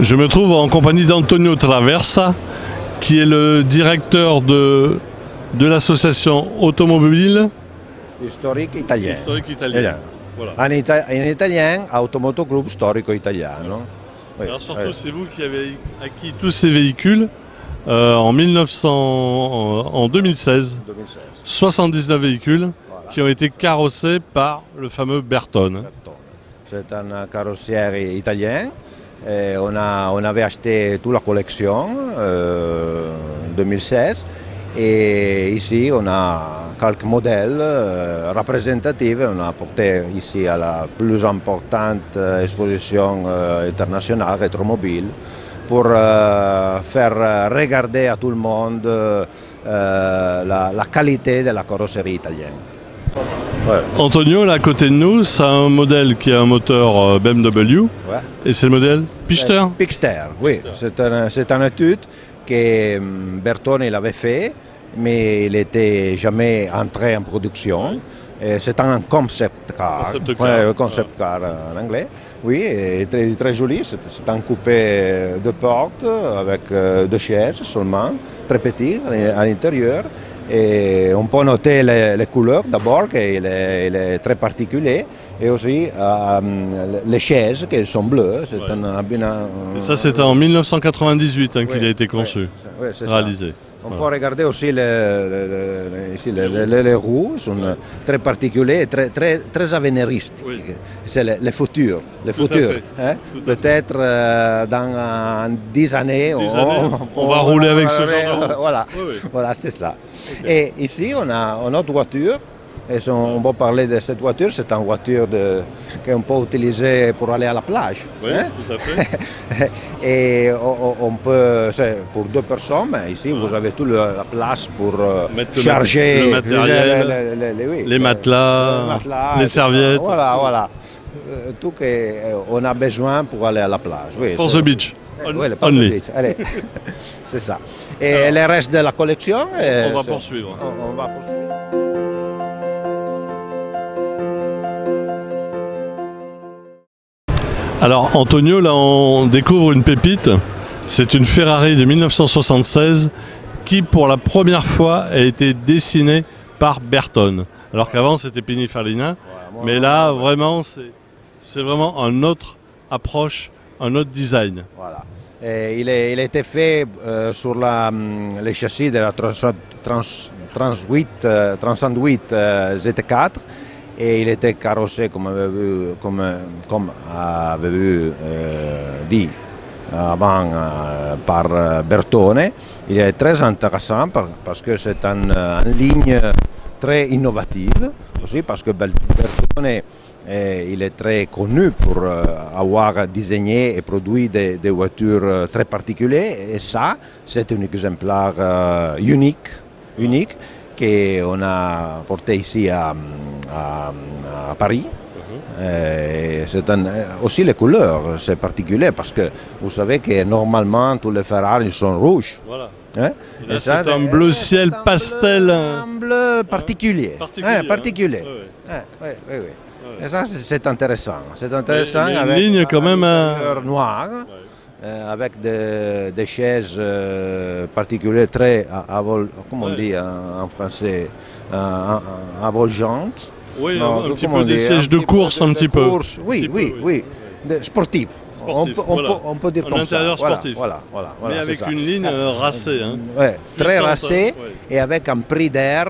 Je me trouve en compagnie d'Antonio Traversa, qui est le directeur de l'association automobile Historique italien. historique italienne. Voilà. In italien, Automoto Club Storico Italiano. Oui, Alors surtout, oui. c'est vous qui avez acquis tous ces véhicules en 2016. 2016. 79 véhicules Voilà. qui ont été carrossés par le fameux Bertone. C'est un carrossière italien. Et on avait acheté toute la collection en 2016. Et ici, on a quelques modèles représentatifs. On a apporté ici à la plus importante exposition internationale rétromobile pour faire regarder à tout le monde la qualité de la carrosserie italienne. Ouais. Antonio, là à côté de nous, c'est un modèle qui a un moteur BMW. Ouais. Et c'est le modèle Pixter. Pixter, oui. C'est un étude que Bertone l'avait fait, mais il n'était jamais entré en production. C'est un concept car, concept car en anglais. Oui, et très joli. C'est un coupé de porte avec deux chaises seulement, très petit à l'intérieur. Et on peut noter les couleurs d'abord, qu'il est très particulier, et aussi les chaises qui sont bleues. Et ça, c'était en 1998 qu'il a été conçu, réalisé. On peut regarder aussi les roues, sont très particuliers et très avénéristes. Oui. C'est les futurs. Hein? Peut-être dans 10 années, on va rouler avec ce genre de roue. Voilà, Oui, oui. voilà c'est ça. Okay. Et ici, on a une autre voiture. Et on va parler de cette voiture. C'est une voiture qu'on peut utiliser pour aller à la plage. Oui, hein? tout à fait. Et on peut, c'est pour deux personnes, mais ici vous avez toute la place pour charger le matériel, les matelas, les serviettes. Voilà. Tout qu'on a besoin pour aller à la plage. Oui, For the beach. Oui, Only. beach. Allez, c'est ça. Et le reste de la collection, on va poursuivre. On va poursuivre. Alors Antonio, là on découvre une pépite, c'est une Ferrari de 1976 qui pour la première fois a été dessinée par Bertone. Alors qu'avant c'était Pininfarina, mais là vraiment c'est vraiment une autre approche, un autre design. Voilà. Et il a été fait sur les châssis de la 308 ZT4. Et il était carrossé, comme avait dit avant par Bertone. Il est très intéressant parce que c'est une ligne très innovative, aussi parce que Bertone il est très connu pour avoir designé et produit des voitures très particulières. Et ça, c'est un exemplaire unique. Qu'on a porté ici à Paris. Aussi les couleurs, c'est particulier parce que vous savez que normalement tous les Ferrari sont rouges. Voilà. Hein? C'est un bleu ciel pastel. Un bleu particulier. Particulier. Oui. Et ça c'est intéressant. C'est intéressant mais avec une ligne quand même couleur noire. Avec des chaises particulières très, comment on dit en français, avulgentes. Oui, un petit peu des sièges de course un petit peu. Oui. Sportifs. On peut dire un comme ça. intérieur sportif. Voilà, mais avec une ligne racée. Hein. Ouais, très racée Ouais. et avec un prix d'air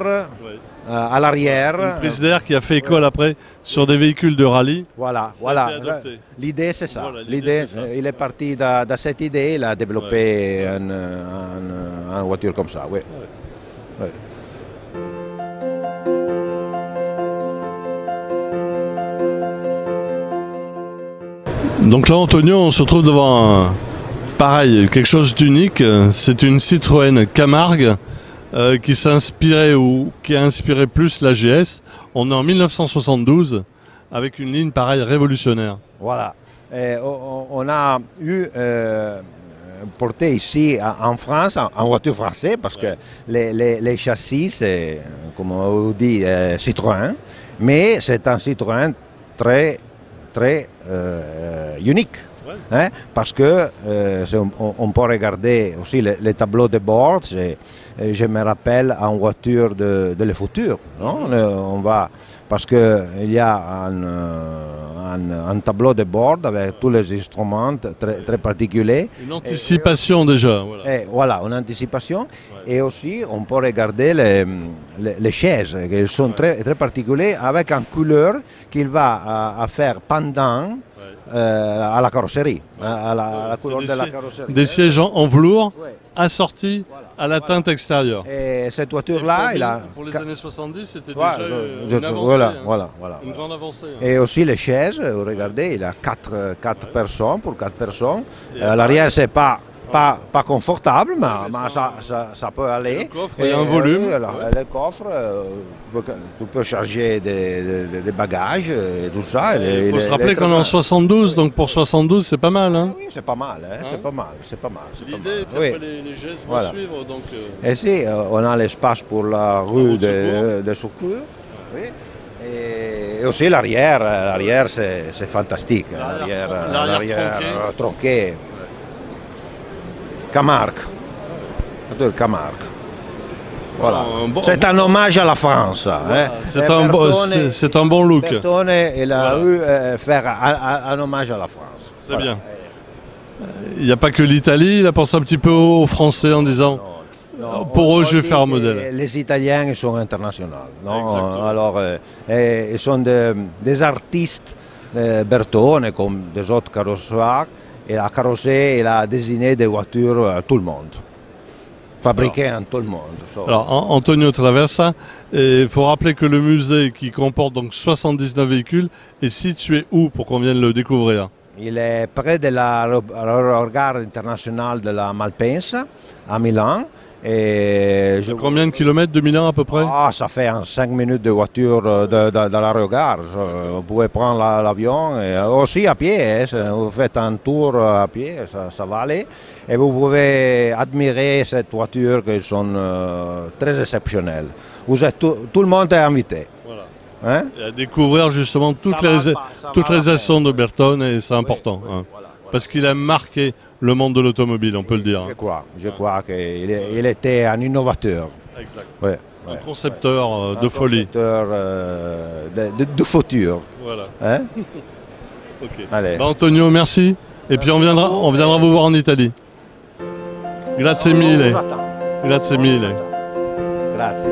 à l'arrière. Une prise d'air qui a fait école après sur des véhicules de rallye. Voilà. L'idée c'est ça. Voilà, l'idée, c'est ça. il est parti de cette idée, il a développé une voiture comme ça. Oui. Ouais. Donc là, Antonio, on se trouve devant pareil, quelque chose d'unique. C'est une Citroën Camargue qui s'inspirait ou qui a inspiré plus la GS. On est en 1972 avec une ligne pareille révolutionnaire. Voilà. On a eu porté ici en France, en voiture française, parce que les châssis, c'est, comme on dit, Citroën, mais c'est un Citroën très unique. hein, parce que on peut regarder aussi les tableaux de bord. Je me rappelle en voiture de le futur. Non, on va, parce qu'il y a un tableau de bord avec tous les instruments très particuliers. Une anticipation déjà. Voilà, une anticipation. Ouais. Et aussi, on peut regarder les chaises, qui sont très particulières, avec une couleur qu'il va à faire pendant à la carrosserie, à la couleur de la carrosserie. Des sièges en velours assortis à la teinte extérieure. Et cette voiture-là, pour les années 70, c'était déjà une avancée, voilà. Une grande avancée. Et aussi les chaises, regardez, il a 4 personnes, pour 4 personnes. À l'arrière, c'est pas confortable, mais ça peut aller. Le coffre, il y a un volume. Le coffre, tu peux charger des bagages et tout ça. Il faut se rappeler qu'on est en 72, donc pour 72, c'est pas mal. Hein. Oui, c'est pas mal, c'est pas mal. L'idée, puis après les gestes vont suivre. Donc, Et si, on a l'espace pour la rue de secours. Oui. Et aussi l'arrière c'est fantastique. L'arrière tronqué. Camargue. Voilà. C'est un hommage à la France. Voilà. C'est un bon look. Bertone et la rue faire un hommage à la France. C'est bien. Il n'y a pas que l'Italie, il a pensé un petit peu aux Français en disant pour eux je vais faire un modèle. Les Italiens ils sont internationaux. Non, alors, ils sont des artistes Bertone comme des autres carrossoirs. Il a carrossé, il a désigné des voitures à tout le monde, fabriquées en tout le monde. Alors, Antonio Traversa, il faut rappeler que le musée qui comporte donc 79 véhicules est situé où pour qu'on vienne le découvrir? Il est près de l'aérogare internationale de la Malpensa, à Milan. Et combien de kilomètres de Milan à peu près? Ça fait 5 minutes de voiture de l'aérogare. Vous pouvez prendre l'avion et aussi à pied. Vous faites un tour à pied, ça va aller. Et vous pouvez admirer cette voiture qui sont très exceptionnelles. Tout le monde est invité. Voilà. Hein? Et à découvrir justement toutes les actions de Bertone, et c'est important. Oui, hein. Voilà. Parce qu'il a marqué le monde de l'automobile, on peut le dire. Je crois qu'il était un innovateur. Exact. Ouais. Un concepteur de folie. Un concepteur de futur. Voilà. Hein? Ok. Allez. Antonio, merci. Et puis on viendra vous voir en Italie. Grazie mille. Grazie mille. Grazie.